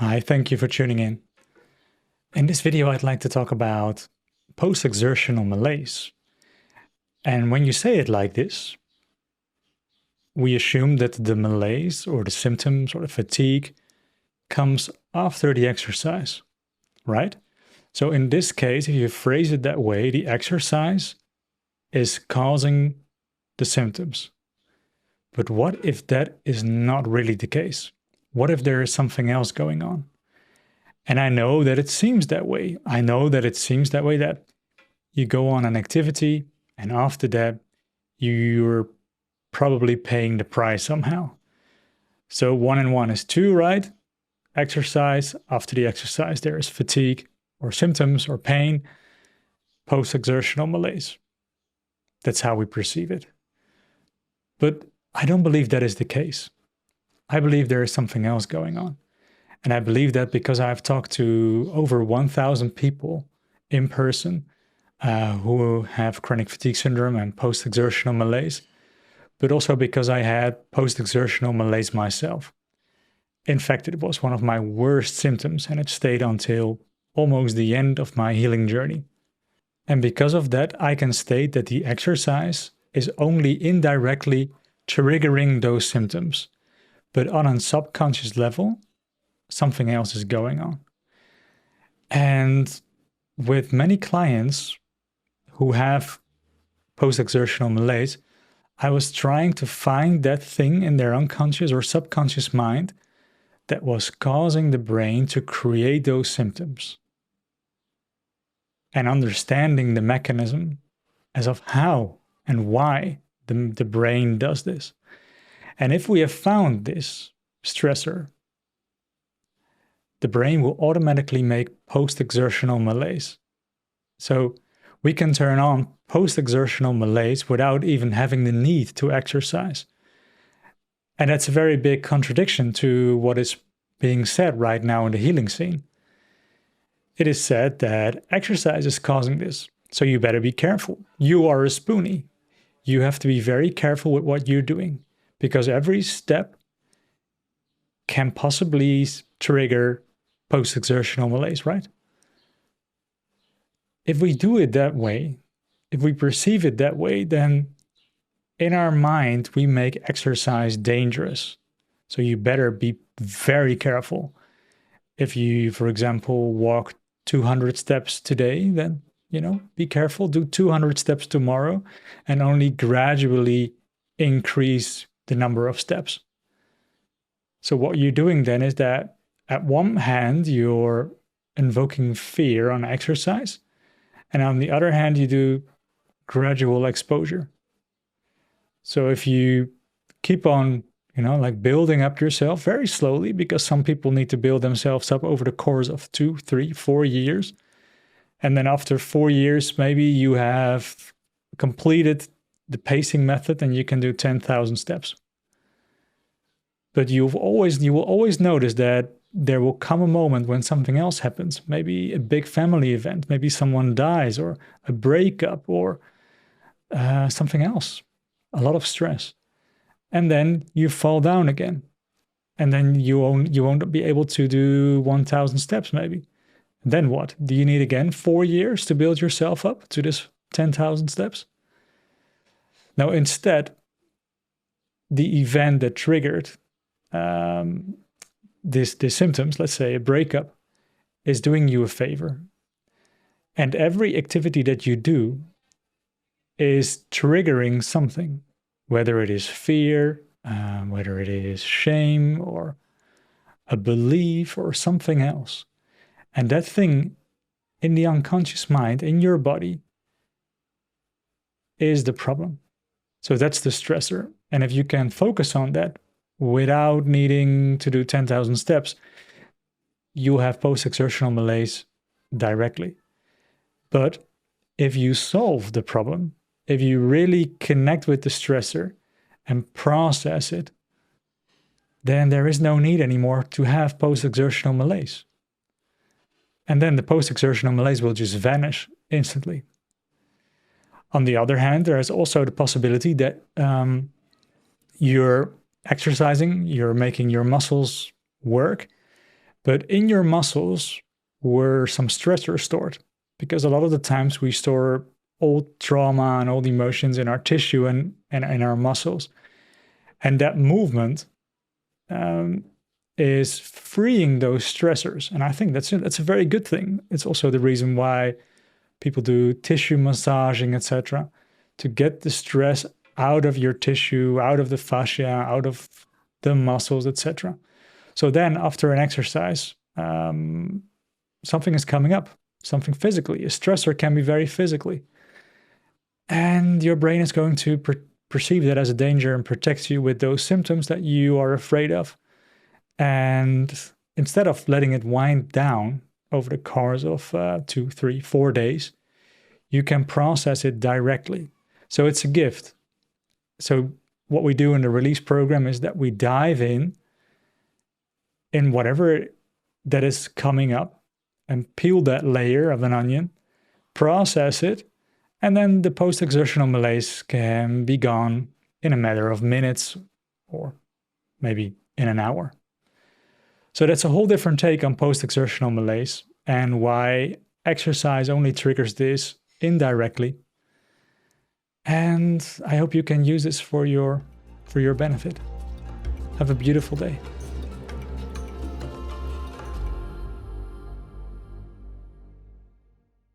Hi, thank you for tuning in. In this video, I'd like to talk about post-exertional malaise. And when you say it like this, we assume that the malaise or the symptoms or the fatigue comes after the exercise, right? So in this case, if you phrase it that way, the exercise is causing the symptoms. But what if that is not really the case? What if there is something else going on? And I know that it seems that way. I know that it seems that way, that you go on an activity and after that, you're probably paying the price somehow. So 1 and 1 is 2, right? Exercise. After the exercise, there is fatigue or symptoms or pain, post-exertional malaise. That's how we perceive it. But I don't believe that is the case. I believe there is something else going on. And I believe that because I've talked to over 1,000 people in person who have chronic fatigue syndrome and post-exertional malaise, but also because I had post-exertional malaise myself. In fact, it was one of my worst symptoms and it stayed until almost the end of my healing journey. And because of that, I can state that the exercise is only indirectly triggering those symptoms. But on a subconscious level, something else is going on. And with many clients who have post-exertional malaise, I was trying to find that thing in their unconscious or subconscious mind that was causing the brain to create those symptoms. And understanding the mechanism as of how and why the brain does this. And if we have found this stressor, the brain will automatically make post-exertional malaise. So we can turn on post-exertional malaise without even having the need to exercise. And that's a very big contradiction to what is being said right now in the healing scene. It is said that exercise is causing this, so you better be careful. You are a spoonie. You have to be very careful with what you're doing, because every step can possibly trigger post-exertional malaise, right? If we do it that way, if we perceive it that way, then in our mind, we make exercise dangerous. So you better be very careful. If you, for example, walk 200 steps today, then, be careful, do 200 steps tomorrow and only gradually increase the number of steps. So what you're doing then is that at one hand, you're invoking fear on exercise, and on the other hand, you do gradual exposure. So if you keep on, building up yourself very slowly, because some people need to build themselves up over the course of 2, 3, 4 years. And then after 4 years, maybe you have completed the pacing method and you can do 10,000 steps. But you will always notice that there will come a moment when something else happens, maybe a big family event, maybe someone dies, or a breakup, or something else, a lot of stress. And then you fall down again. And then you won't be able to do 1,000 steps maybe. And then what? Do you need again 4 years to build yourself up to this 10,000 steps? Now, instead, the event that triggered these symptoms, let's say a breakup, is doing you a favor. And every activity that you do is triggering something, whether it is fear, whether it is shame, or a belief, or something else. And that thing in the unconscious mind, in your body, is the problem. So that's the stressor. And if you can focus on that without needing to do 10,000 steps, you'll have post-exertional malaise directly. But if you solve the problem, if you really connect with the stressor and process it, then there is no need anymore to have post-exertional malaise. And then the post-exertional malaise will just vanish instantly. On the other hand, there is also the possibility that you're exercising, you're making your muscles work, but in your muscles were some stressors stored, because a lot of the times we store old trauma and old emotions in our tissue and in our muscles. And that movement is freeing those stressors. And I think that's a very good thing. It's also the reason why people do tissue massaging, etc., to get the stress out of your tissue, out of the fascia, out of the muscles, etc. So then after an exercise, something is coming up, something physically. A stressor can be very physically. And your brain is going to perceive that as a danger and protects you with those symptoms that you are afraid of. And instead of letting it wind down over the course of 2, 3, 4 days, you can process it directly. So it's a gift. So what we do in the release program is that we dive in whatever that is coming up and peel that layer of an onion, process it, and then the post-exertional malaise can be gone in a matter of minutes or maybe in an hour. So that's a whole different take on post-exertional malaise and why exercise only triggers this indirectly. And I hope you can use this for your benefit. Have a beautiful day.